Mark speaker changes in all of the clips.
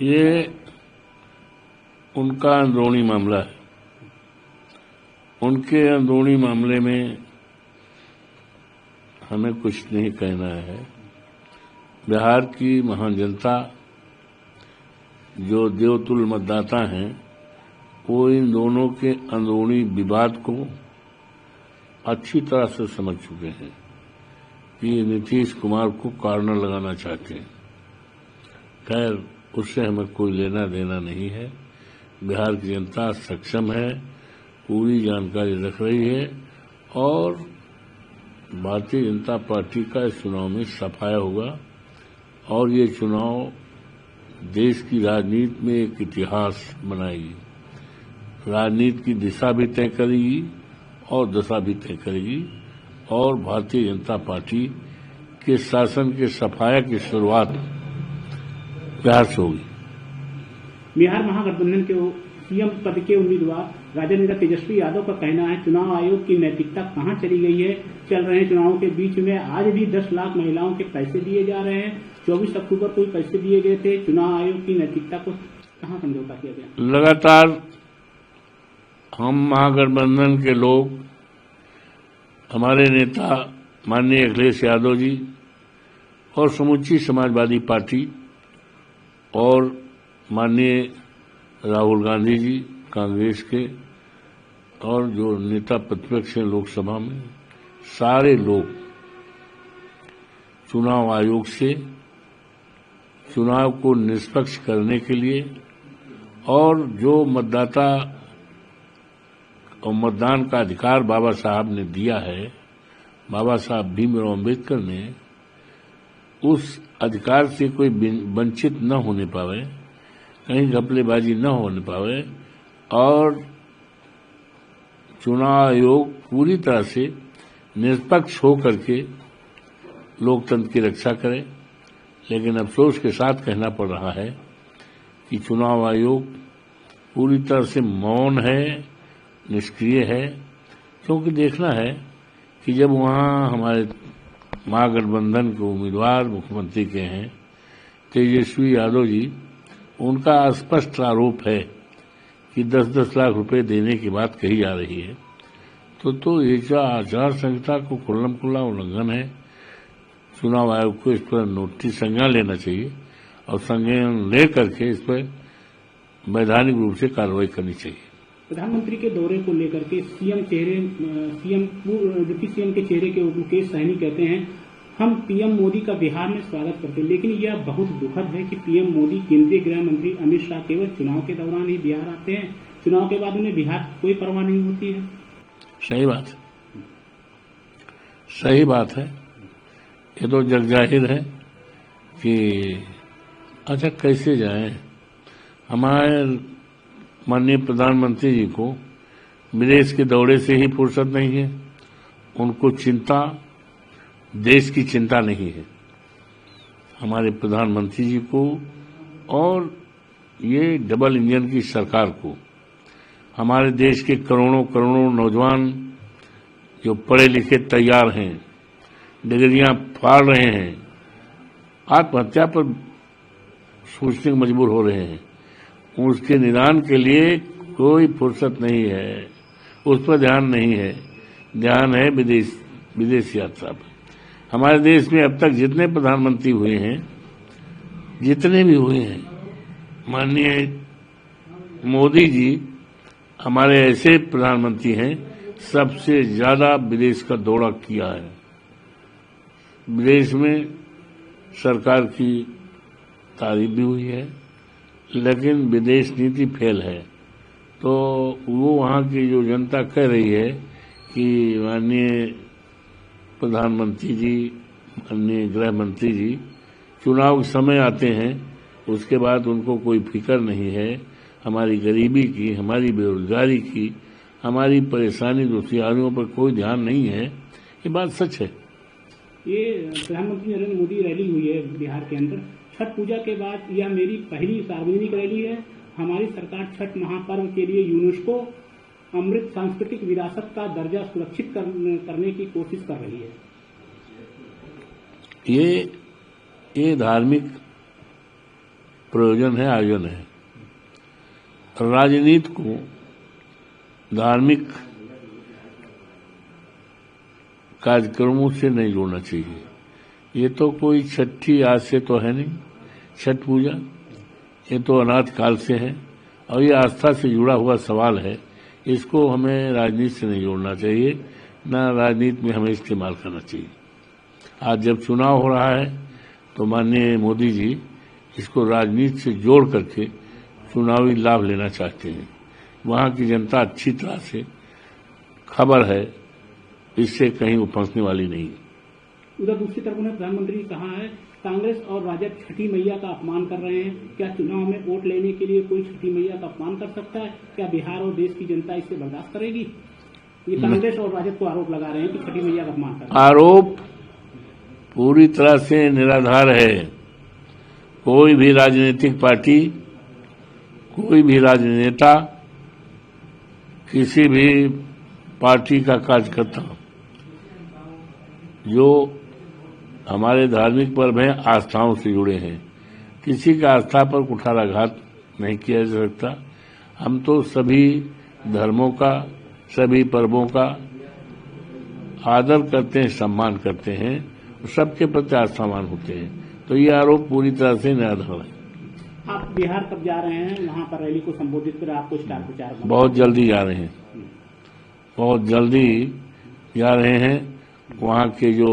Speaker 1: ये उनका अंदरूनी मामला है। उनके अंदरूनी मामले में हमें कुछ नहीं कहना है। बिहार की महान जनता, जो देवतुल्य मतदाता हैं, वो इन दोनों के अंदरूनी विवाद को अच्छी तरह से समझ चुके हैं कि नीतीश कुमार को कॉर्नर लगाना चाहते हैं। खैर, उससे हमें कोई लेना देना नहीं है। बिहार की जनता सक्षम है, पूरी जानकारी रख रही है और भारतीय जनता पार्टी का इस चुनाव में सफाया होगा और ये चुनाव देश की राजनीति में एक इतिहास बनाएगी, राजनीति की दिशा भी तय करेगी और दशा भी तय करेगी और भारतीय जनता पार्टी के शासन के सफाया की शुरुआत बिहार से होगी।
Speaker 2: बिहार महागठबंधन के सीएम पद के उम्मीदवार राजद नेता तेजस्वी यादव का कहना है, चुनाव आयोग की नैतिकता कहां चली गई है। चल रहे चुनावों के बीच में आज भी 10 लाख महिलाओं के पैसे दिए जा रहे हैं। 24 अक्टूबर को पैसे दिए गए थे। चुनाव आयोग की नैतिकता को कहां समझौता किया गया।
Speaker 1: लगातार हम महागठबंधन के लोग, हमारे नेता माननीय अखिलेश यादव जी और समूची समाजवादी पार्टी और माननीय राहुल गांधी जी कांग्रेस के और जो नेता प्रतिपक्ष हैं लोकसभा में, सारे लोग चुनाव आयोग से चुनाव को निष्पक्ष करने के लिए और जो मतदाता और मतदान का अधिकार बाबा साहब ने दिया है, बाबा साहब भीमराव अम्बेडकर ने, उस अधिकार से कोई वंचित न होने पावे, कहीं घपलेबाजी न होने पावे और चुनाव आयोग पूरी तरह से निष्पक्ष होकर के लोकतंत्र की रक्षा करे। लेकिन अफसोस के साथ कहना पड़ रहा है कि चुनाव आयोग पूरी तरह से मौन है, निष्क्रिय है, क्योंकि देखना है कि जब वहां हमारे महागठबंधन के उम्मीदवार मुख्यमंत्री के हैं तेजस्वी यादव जी, उनका स्पष्ट आरोप है कि 10-10 लाख रुपए देने की बात कही जा रही है, तो ये आचार संहिता को खुल्लम खुल्ला उल्लंघन है। चुनाव आयोग को इस पर नोटिस संज्ञान लेना चाहिए और संज्ञान लेकर के इस पर वैधानिक रूप से कार्रवाई करनी चाहिए।
Speaker 2: प्रधानमंत्री के दौरे को लेकर के डिप्टी सीएम के चेहरे के मुकेश सहनी कहते हैं, हम पीएम मोदी का बिहार में स्वागत करते हैं, लेकिन यह बहुत दुखद है कि पीएम मोदी केंद्रीय गृह मंत्री अमित शाह केवल चुनाव के दौरान ही बिहार आते हैं, चुनाव के बाद उन्हें बिहार की कोई परवाह नहीं होती है।
Speaker 1: सही बात है। ये तो जग जाहिर है कि अच्छा कैसे जाएं। हमारे माननीय प्रधानमंत्री जी को विदेश के दौरे से ही फुर्सत नहीं है। उनको चिंता, देश की चिंता नहीं है हमारे प्रधानमंत्री जी को और ये डबल इंजन की सरकार को। हमारे देश के करोड़ों करोड़ों नौजवान जो पढ़े लिखे तैयार हैं, डिग्रियां फाड़ रहे हैं, आत्महत्या पर सोचने को मजबूर हो रहे हैं, उसके निदान के लिए कोई फुर्सत नहीं है, उस पर ध्यान नहीं है। ध्यान है विदेश यात्रा पर। हमारे देश में अब तक जितने प्रधानमंत्री हुए हैं, जितने भी हुए हैं, माननीय मोदी जी हमारे ऐसे प्रधानमंत्री हैं सबसे ज्यादा विदेश का दौरा किया है। विदेश में सरकार की तारीफ भी हुई है, लेकिन विदेश नीति फेल है। तो वो वहाँ की जो जनता कह रही है कि माननीय प्रधानमंत्री जी, माननीय गृह मंत्री जी चुनाव के समय आते हैं, उसके बाद उनको कोई फिक्र नहीं है हमारी गरीबी की, हमारी बेरोजगारी की, हमारी परेशानी दुखियारियों पर कोई ध्यान नहीं है। ये बात सच है।
Speaker 2: ये प्रधानमंत्री नरेंद्र मोदी रैली हुई है बिहार के अंदर, छठ पूजा के बाद यह मेरी पहली सार्वजनिक रैली है। हमारी सरकार छठ महापर्व के लिए यूनेस्को अमृत सांस्कृतिक विरासत का दर्जा सुरक्षित करने की कोशिश कर रही है।
Speaker 1: ये धार्मिक प्रयोजन है, आयोजन है। राजनीति को धार्मिक कार्यक्रमों से नहीं जोड़ना चाहिए। ये तो कोई छठी आज से तो है नहीं, छठ पूजा ये तो अनाथ काल से है और ये आस्था से जुड़ा हुआ सवाल है। इसको हमें राजनीति से नहीं जोड़ना चाहिए, ना राजनीति में हमें इस्तेमाल करना चाहिए। आज जब चुनाव हो रहा है तो माननीय मोदी जी इसको राजनीति से जोड़ करके चुनावी लाभ लेना चाहते हैं। वहां की जनता अच्छी तरह से खबर है, इससे कहीं वो फंसने वाली नहीं है।
Speaker 2: उधर दूसरी तरफ उन्हें प्रधानमंत्री ने कहा है कांग्रेस और राजद छठी मैया का अपमान कर रहे हैं। क्या चुनाव में वोट लेने के लिए कोई छठी मैया का अपमान कर सकता है? क्या बिहार और देश की जनता इससे बर्दाश्त करेगी? ये कांग्रेस और राजद को आरोप लगा रहे हैं कि छठी मैया का अपमान कर रहे हैं।
Speaker 1: आरोप पूरी तरह से निराधार है। कोई भी राजनीतिक पार्टी, कोई भी राजनेता, किसी भी पार्टी का कार्यकर्ता जो हमारे धार्मिक पर्व हैं, आस्थाओं से जुड़े हैं, किसी का आस्था पर कुठाराघात नहीं किया जा सकता। हम तो सभी धर्मों का, सभी पर्वों का आदर करते हैं, सम्मान करते हैं, सबके प्रति आस्थावान होते हैं। तो ये आरोप पूरी तरह से निराधार है।
Speaker 2: आप बिहार कब जा रहे हैं? वहां पर रैली को संबोधित कर आपको स्टार प्रचारक
Speaker 1: बहुत जल्दी जा रहे हैं, बहुत जल्दी जा रहे हैं। वहाँ के जो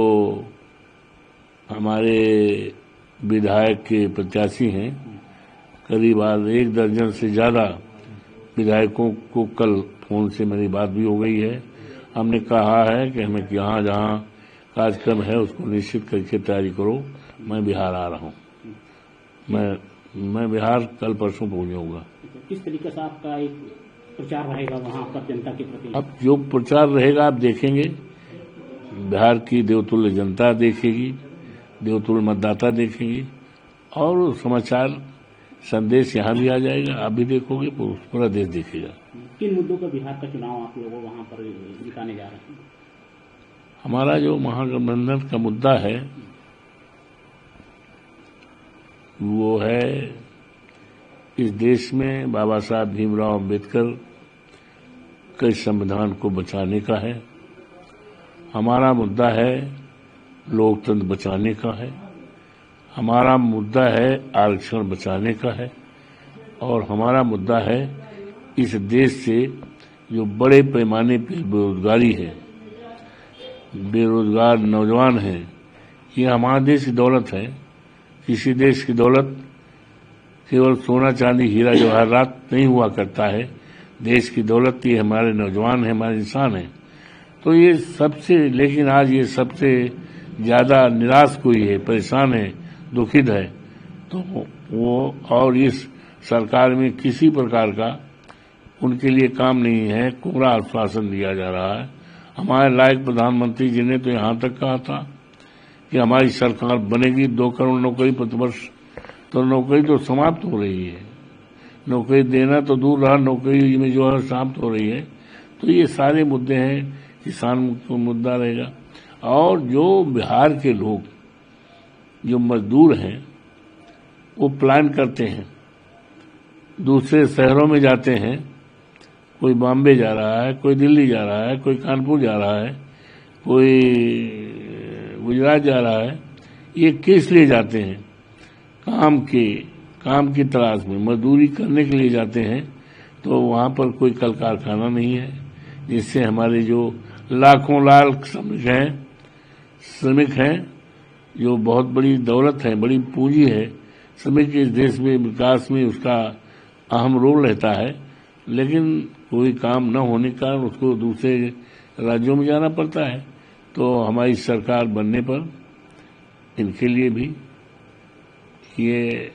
Speaker 1: हमारे विधायक के प्रत्याशी हैं, करीब आज 1 दर्जन से ज्यादा विधायकों को कल फोन से मेरी बात भी हो गई है। हमने कहा है कि हमें जहाँ जहाँ कार्यक्रम है उसको निश्चित करके तैयारी करो। मैं बिहार आ रहा हूँ, मैं बिहार कल परसों पहुंच जाऊंगा।
Speaker 2: किस तरीके से आपका एक प्रचार रहेगा वहाँ पर जनता के प्रति?
Speaker 1: अब जो प्रचार रहेगा आप देखेंगे, बिहार की देवतुल्य जनता देखेगी, देवतुल्य मतदाता देखेंगी और समाचार संदेश यहाँ भी आ जाएगा। आप भी देखोगे, पूरा देश देखेगा।
Speaker 2: किन मुद्दों पर बिहार का चुनाव आप लोगों वहाँ पर जिताने जा रहे हैं?
Speaker 1: हमारा जो महागठबंधन का मुद्दा है वो है इस देश में बाबा साहब भीमराव अंबेडकर के संविधान को बचाने का है। हमारा मुद्दा है लोकतंत्र बचाने का है। हमारा मुद्दा है आरक्षण बचाने का है। और हमारा मुद्दा है इस देश से जो बड़े पैमाने पर बेरोजगारी है, बेरोजगार नौजवान हैं, ये हमारे देश की दौलत है। किसी देश की दौलत केवल सोना चांदी हीरा जवाहरात नहीं हुआ करता है। देश की दौलत ये हमारे नौजवान हैं, हमारे इंसान हैं। तो ये सबसे, लेकिन आज ये सबसे ज्यादा निराश कोई है, परेशान है, दुखित है, तो वो और इस सरकार में किसी प्रकार का उनके लिए काम नहीं है। कोरा आश्वासन दिया जा रहा है। हमारे लायक प्रधानमंत्री जी ने तो यहाँ तक कहा था कि हमारी सरकार बनेगी 2 करोड़ नौकरी प्रतिवर्ष, तो नौकरी तो समाप्त हो रही है। नौकरी देना तो दूर रहा, नौकरी में जो है समाप्त हो रही है। तो ये सारे मुद्दे हैं, किसान को मुद्दा रहेगा। और जो बिहार के लोग, जो मजदूर हैं, वो प्लान करते हैं, दूसरे शहरों में जाते हैं, कोई बॉम्बे जा रहा है, कोई दिल्ली जा रहा है, कोई कानपुर जा रहा है, कोई गुजरात जा रहा है। ये किस लिए जाते हैं? काम की तलाश में, मजदूरी करने के लिए जाते हैं। तो वहां पर कोई कल कारखाना नहीं है जिससे हमारे जो लाखों लाख श्रमिक हैं, जो बहुत बड़ी दौलत है, बड़ी पूंजी है, श्रमिक इस देश में विकास में उसका अहम रोल रहता है। लेकिन कोई काम न होने के कारण उसको दूसरे राज्यों में जाना पड़ता है। तो हमारी सरकार बनने पर इनके लिए भी ये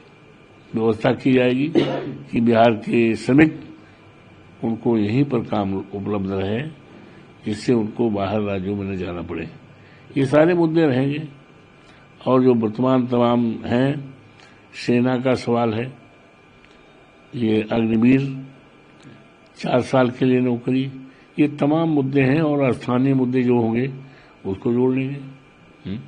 Speaker 1: व्यवस्था की जाएगी कि बिहार के श्रमिक, उनको यहीं पर काम उपलब्ध रहे, जिससे उनको बाहर राज्यों में न जाना पड़े। ये सारे मुद्दे रहेंगे। और जो वर्तमान तमाम हैं, सेना का सवाल है, ये अग्निवीर 4 साल के लिए नौकरी, ये तमाम मुद्दे हैं। और स्थानीय मुद्दे जो होंगे उसको जोड़ लेंगे।